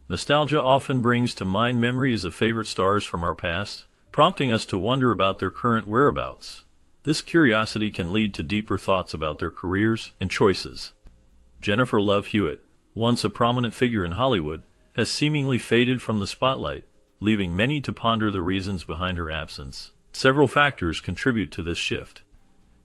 Nostalgia often brings to mind memories of favorite stars from our past, prompting us to wonder about their current whereabouts. This curiosity can lead to deeper thoughts about their careers and choices. Jennifer Love Hewitt, once a prominent figure in Hollywood, has seemingly faded from the spotlight, leaving many to ponder the reasons behind her absence. Several factors contribute to this shift.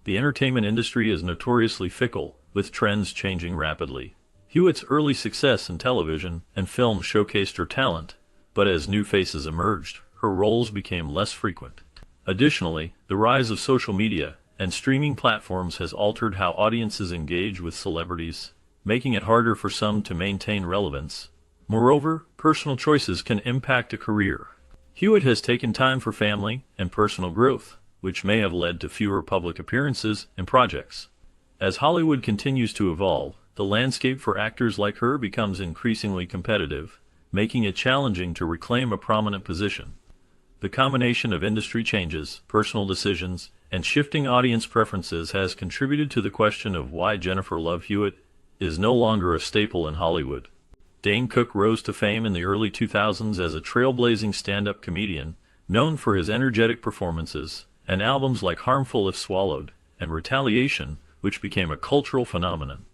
The entertainment industry is notoriously fickle, with trends changing rapidly. Hewitt's early success in television and film showcased her talent, but as new faces emerged, her roles became less frequent. Additionally, the rise of social media and streaming platforms has altered how audiences engage with celebrities, making it harder for some to maintain relevance. Moreover, personal choices can impact a career. Hewitt has taken time for family and personal growth, which may have led to fewer public appearances and projects. As Hollywood continues to evolve, the landscape for actors like her becomes increasingly competitive, making it challenging to reclaim a prominent position. The combination of industry changes, personal decisions, and shifting audience preferences has contributed to the question of why Jennifer Love Hewitt is no longer a staple in Hollywood. Dane Cook rose to fame in the early 2000s as a trailblazing stand-up comedian, known for his energetic performances, and albums like Harmful If Swallowed and Retaliation, which became a cultural phenomenon.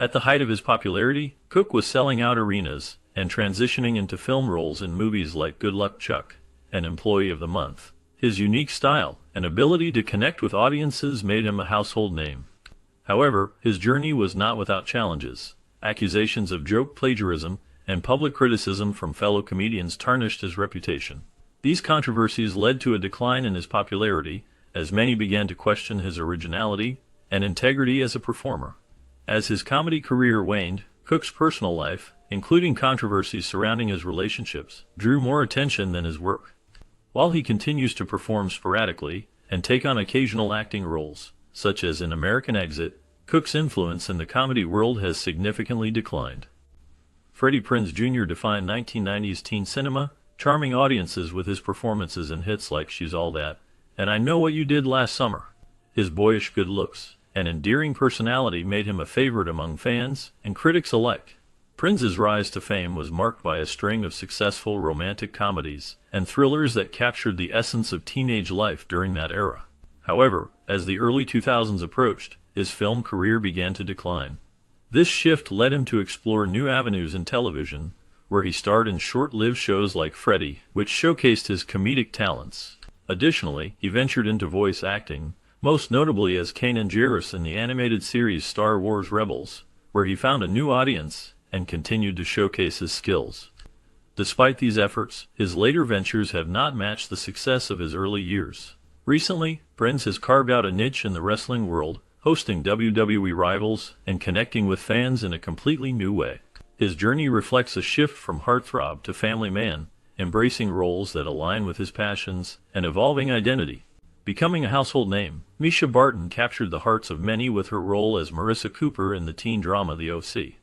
At the height of his popularity, Cook was selling out arenas and transitioning into film roles in movies like Good Luck Chuck and Employee of the Month. His unique style and ability to connect with audiences made him a household name. However, his journey was not without challenges. Accusations of joke plagiarism and public criticism from fellow comedians tarnished his reputation. These controversies led to a decline in his popularity, as many began to question his originality and integrity as a performer. As his comedy career waned, Cook's personal life, including controversies surrounding his relationships, drew more attention than his work. While he continues to perform sporadically and take on occasional acting roles, such as in American Exit, Cook's influence in the comedy world has significantly declined. Freddie Prinze Jr. defined 1990s teen cinema, charming audiences with his performances in hits like She's All That and I Know What You Did Last Summer. His boyish good looks and endearing personality made him a favorite among fans and critics alike. Prinze's rise to fame was marked by a string of successful romantic comedies and thrillers that captured the essence of teenage life during that era. However, as the early 2000s approached, his film career began to decline. This shift led him to explore new avenues in television, where he starred in short-lived shows like Freddie, which showcased his comedic talents. Additionally, he ventured into voice acting, most notably as Kanan Jarrus in the animated series Star Wars Rebels, where he found a new audience and continued to showcase his skills. Despite these efforts, his later ventures have not matched the success of his early years. Recently, Prinze has carved out a niche in the wrestling world, hosting WWE Rivals and connecting with fans in a completely new way. His journey reflects a shift from heartthrob to family man, embracing roles that align with his passions and evolving identity. Becoming a household name, Mischa Barton captured the hearts of many with her role as Marissa Cooper in the teen drama The O.C.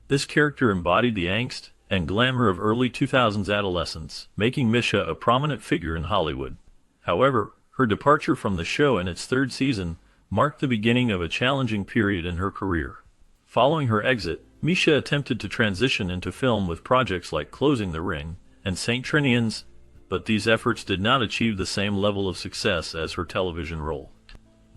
This character embodied the angst and glamour of early 2000s adolescence, making Mischa a prominent figure in Hollywood. However, her departure from the show in its third season marked the beginning of a challenging period in her career. Following her exit, Mischa attempted to transition into film with projects like Closing the Ring and St. Trinian's, but these efforts did not achieve the same level of success as her television role.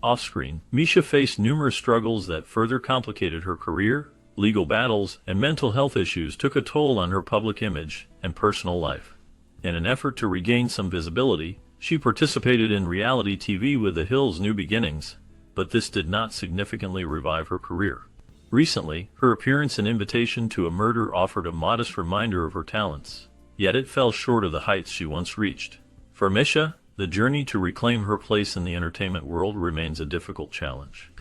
Off-screen, Mischa faced numerous struggles that further complicated her career. Legal battles and mental health issues took a toll on her public image and personal life. In an effort to regain some visibility, she participated in reality TV with The Hills' New Beginnings, but this did not significantly revive her career. Recently, her appearance in Invitation to a Murder offered a modest reminder of her talents, yet it fell short of the heights she once reached. For Mischa, the journey to reclaim her place in the entertainment world remains a difficult challenge.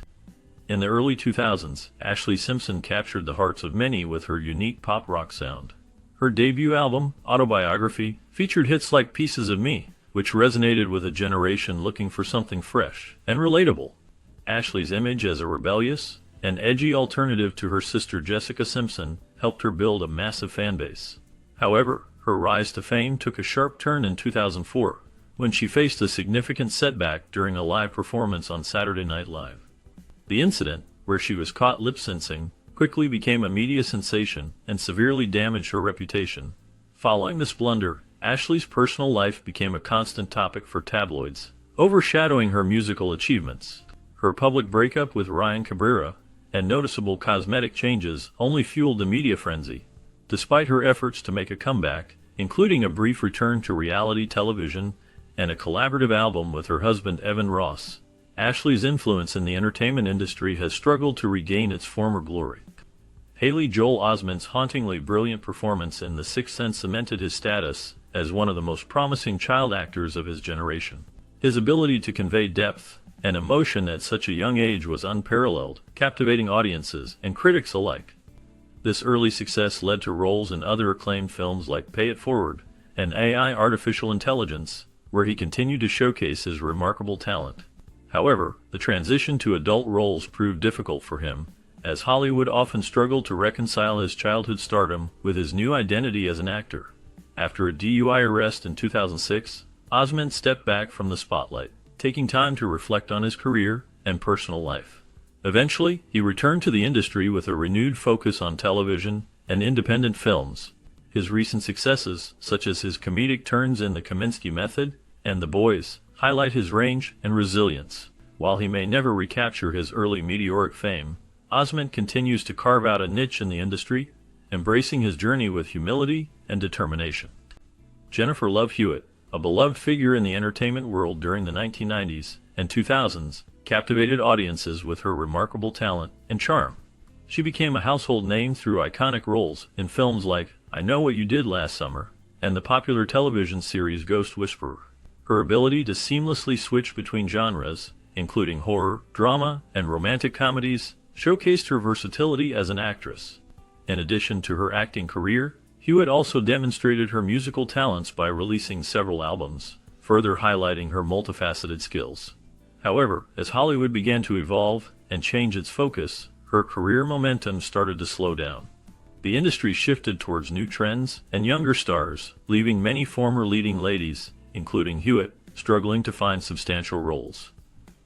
In the early 2000s, Ashlee Simpson captured the hearts of many with her unique pop rock sound. Her debut album, Autobiography, featured hits like Pieces of Me, which resonated with a generation looking for something fresh and relatable. Ashlee's image as a rebellious and edgy alternative to her sister Jessica Simpson helped her build a massive fan base. However, her rise to fame took a sharp turn in 2004, when she faced a significant setback during a live performance on Saturday Night Live. The incident, where she was caught lip-syncing, quickly became a media sensation and severely damaged her reputation. Following this blunder, Ashley's personal life became a constant topic for tabloids, overshadowing her musical achievements. Her public breakup with Ryan Cabrera and noticeable cosmetic changes only fueled the media frenzy. Despite her efforts to make a comeback, including a brief return to reality television and a collaborative album with her husband Evan Ross, Ashley's influence in the entertainment industry has struggled to regain its former glory. Haley Joel Osment's hauntingly brilliant performance in The Sixth Sense cemented his status as one of the most promising child actors of his generation. His ability to convey depth and emotion at such a young age was unparalleled, captivating audiences and critics alike. This early success led to roles in other acclaimed films like Pay It Forward and AI Artificial Intelligence, where he continued to showcase his remarkable talent. However, the transition to adult roles proved difficult for him, as Hollywood often struggled to reconcile his childhood stardom with his new identity as an actor. After a DUI arrest in 2006, Osment stepped back from the spotlight, taking time to reflect on his career and personal life. Eventually, he returned to the industry with a renewed focus on television and independent films. His recent successes, such as his comedic turns in The Kominsky Method and The Boys, highlight his range and resilience. While he may never recapture his early meteoric fame, Osment continues to carve out a niche in the industry, embracing his journey with humility and determination. Jennifer Love Hewitt, a beloved figure in the entertainment world during the 1990s and 2000s, captivated audiences with her remarkable talent and charm. She became a household name through iconic roles in films like I Know What You Did Last Summer and the popular television series Ghost Whisperer. Her ability to seamlessly switch between genres, including horror, drama, and romantic comedies, showcased her versatility as an actress. In addition to her acting career, Hewitt also demonstrated her musical talents by releasing several albums, further highlighting her multifaceted skills. However, as Hollywood began to evolve and change its focus, her career momentum started to slow down. The industry shifted towards new trends and younger stars, leaving many former leading ladies, including Hewitt, struggling to find substantial roles.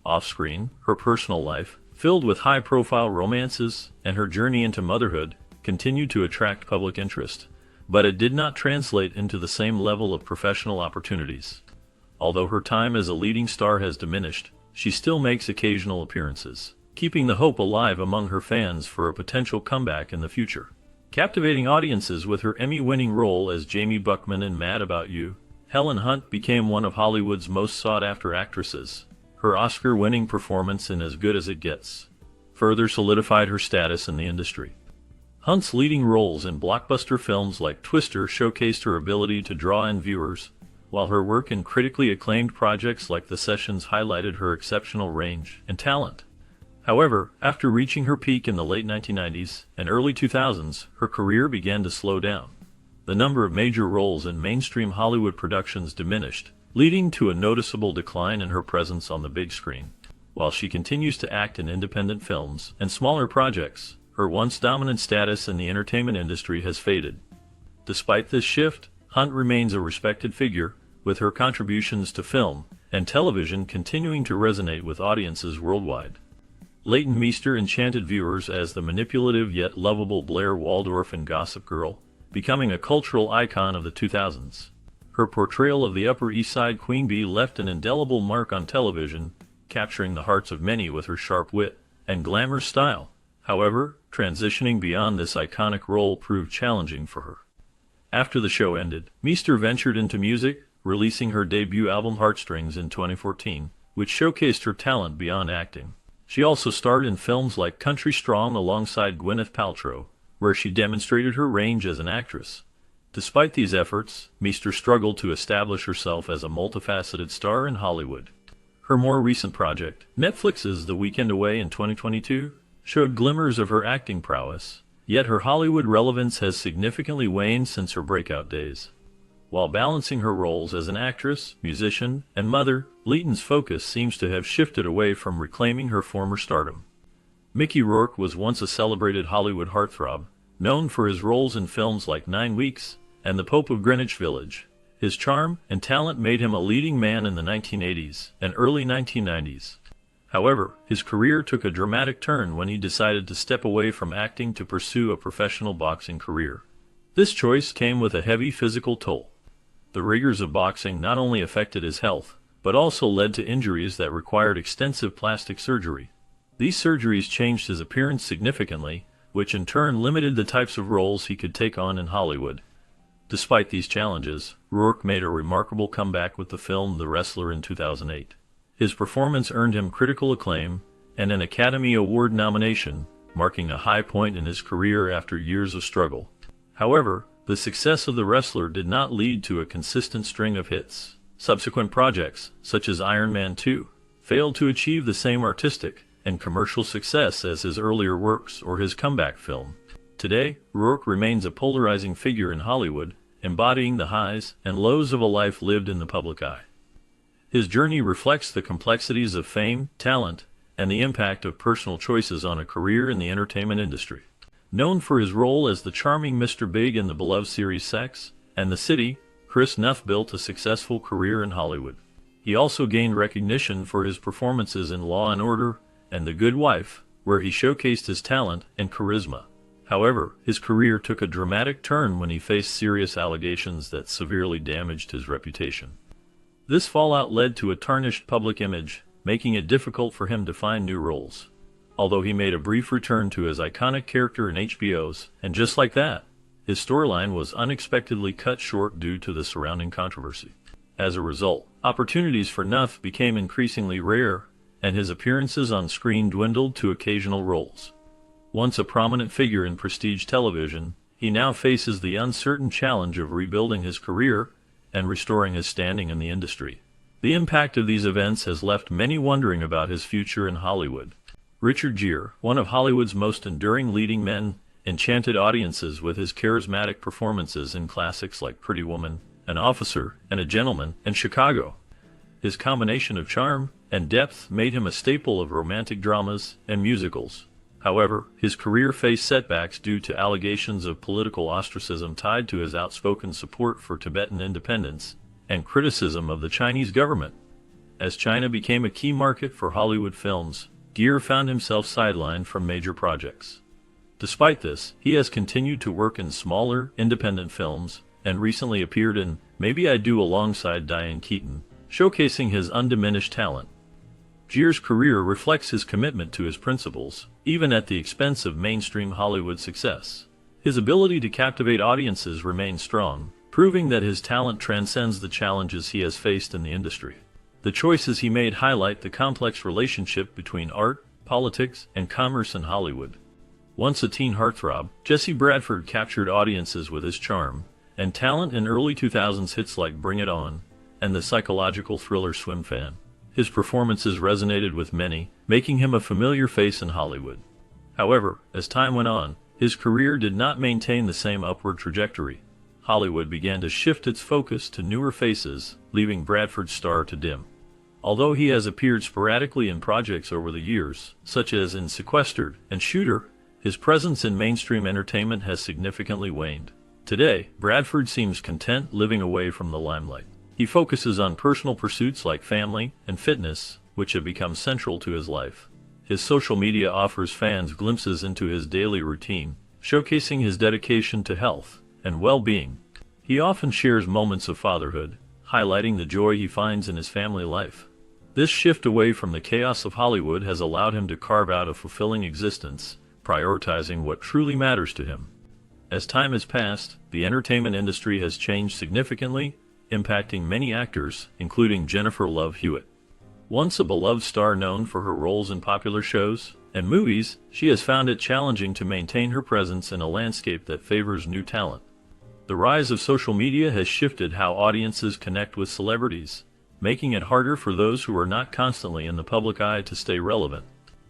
Off-screen, her personal life, filled with high-profile romances and her journey into motherhood, continued to attract public interest, but it did not translate into the same level of professional opportunities. Although her time as a leading star has diminished, she still makes occasional appearances, keeping the hope alive among her fans for a potential comeback in the future. Captivating audiences with her Emmy-winning role as Jamie Buckman in Mad About You, Helen Hunt became one of Hollywood's most sought-after actresses. Her Oscar-winning performance in As Good as It Gets further solidified her status in the industry. Hunt's leading roles in blockbuster films like Twister showcased her ability to draw in viewers, while her work in critically acclaimed projects like The Sessions highlighted her exceptional range and talent. However, after reaching her peak in the late 1990s and early 2000s, her career began to slow down. The number of major roles in mainstream Hollywood productions diminished, leading to a noticeable decline in her presence on the big screen. While she continues to act in independent films and smaller projects, her once dominant status in the entertainment industry has faded. Despite this shift, Hunt remains a respected figure, with her contributions to film and television continuing to resonate with audiences worldwide. Leighton Meester enchanted viewers as the manipulative yet lovable Blair Waldorf in Gossip Girl, becoming a cultural icon of the 2000s. Her portrayal of the Upper East Side Queen Bee left an indelible mark on television, capturing the hearts of many with her sharp wit and glamorous style. However, transitioning beyond this iconic role proved challenging for her. After the show ended, Meester ventured into music, releasing her debut album Heartstrings in 2014, which showcased her talent beyond acting. She also starred in films like Country Strong alongside Gwyneth Paltrow, where she demonstrated her range as an actress. Despite these efforts, Meester struggled to establish herself as a multifaceted star in Hollywood. Her more recent project, Netflix's The Weekend Away in 2022, showed glimmers of her acting prowess, yet her Hollywood relevance has significantly waned since her breakout days. While balancing her roles as an actress, musician, and mother, Leighton's focus seems to have shifted away from reclaiming her former stardom. Mickey Rourke was once a celebrated Hollywood heartthrob, known for his roles in films like 9 Weeks and The Pope of Greenwich Village. His charm and talent made him a leading man in the 1980s and early 1990s. However, his career took a dramatic turn when he decided to step away from acting to pursue a professional boxing career. This choice came with a heavy physical toll. The rigors of boxing not only affected his health, but also led to injuries that required extensive plastic surgery. These surgeries changed his appearance significantly, which in turn limited the types of roles he could take on in Hollywood. Despite these challenges, Rourke made a remarkable comeback with the film The Wrestler in 2008. His performance earned him critical acclaim and an Academy Award nomination, marking a high point in his career after years of struggle. However, the success of The Wrestler did not lead to a consistent string of hits. Subsequent projects, such as Iron Man 2, failed to achieve the same artistic and commercial success as his earlier works or his comeback film. Today, Rourke remains a polarizing figure in Hollywood, embodying the highs and lows of a life lived in the public eye. His journey reflects the complexities of fame, talent, and the impact of personal choices on a career in the entertainment industry. Known for his role as the charming Mr. Big in the beloved series Sex and the City, Chris Noth built a successful career in Hollywood. He also gained recognition for his performances in Law & Order and The Good Wife, where he showcased his talent and charisma. However, his career took a dramatic turn when he faced serious allegations that severely damaged his reputation. This fallout led to a tarnished public image, making it difficult for him to find new roles. Although he made a brief return to his iconic character in HBO's And Just Like That, his storyline was unexpectedly cut short due to the surrounding controversy. As a result, opportunities for Noth became increasingly rare, and his appearances on screen dwindled to occasional roles. Once a prominent figure in prestige television, he now faces the uncertain challenge of rebuilding his career and restoring his standing in the industry. The impact of these events has left many wondering about his future in Hollywood. Richard Gere, one of Hollywood's most enduring leading men, enchanted audiences with his charismatic performances in classics like Pretty Woman, An Officer, and A Gentleman, and Chicago. His combination of charm and depth made him a staple of romantic dramas and musicals. However, his career faced setbacks due to allegations of political ostracism tied to his outspoken support for Tibetan independence and criticism of the Chinese government. As China became a key market for Hollywood films, Gere found himself sidelined from major projects. Despite this, he has continued to work in smaller, independent films, and recently appeared in Maybe I Do alongside Diane Keaton, showcasing his undiminished talent. Gere's career reflects his commitment to his principles, even at the expense of mainstream Hollywood success. His ability to captivate audiences remains strong, proving that his talent transcends the challenges he has faced in the industry. The choices he made highlight the complex relationship between art, politics, and commerce in Hollywood. Once a teen heartthrob, Jesse Bradford captured audiences with his charm and talent in early 2000s hits like Bring It On and the psychological thriller Swim Fan. His performances resonated with many, making him a familiar face in Hollywood. However, as time went on, his career did not maintain the same upward trajectory. Hollywood began to shift its focus to newer faces, leaving Bradford's star to dim. Although he has appeared sporadically in projects over the years, such as in Sequestered and Shooter, his presence in mainstream entertainment has significantly waned. Today, Bradford seems content living away from the limelight. He focuses on personal pursuits like family and fitness, which have become central to his life. His social media offers fans glimpses into his daily routine, showcasing his dedication to health and well-being. He often shares moments of fatherhood, highlighting the joy he finds in his family life. This shift away from the chaos of Hollywood has allowed him to carve out a fulfilling existence, prioritizing what truly matters to him. As time has passed, the entertainment industry has changed significantly, impacting many actors, including Jennifer Love Hewitt. Once a beloved star known for her roles in popular shows and movies, she has found it challenging to maintain her presence in a landscape that favors new talent. The rise of social media has shifted how audiences connect with celebrities, making it harder for those who are not constantly in the public eye to stay relevant.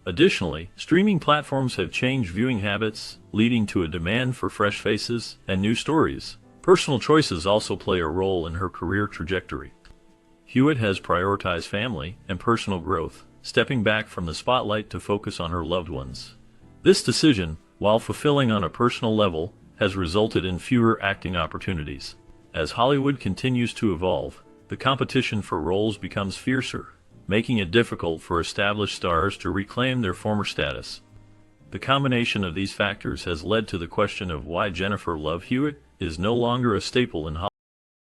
Additionally, streaming platforms have changed viewing habits, leading to a demand for fresh faces and new stories. Personal choices also play a role in her career trajectory. Hewitt has prioritized family and personal growth, stepping back from the spotlight to focus on her loved ones. This decision, while fulfilling on a personal level, has resulted in fewer acting opportunities. As Hollywood continues to evolve, the competition for roles becomes fiercer, making it difficult for established stars to reclaim their former status. The combination of these factors has led to the question of why Jennifer Love Hewitt is no longer a staple in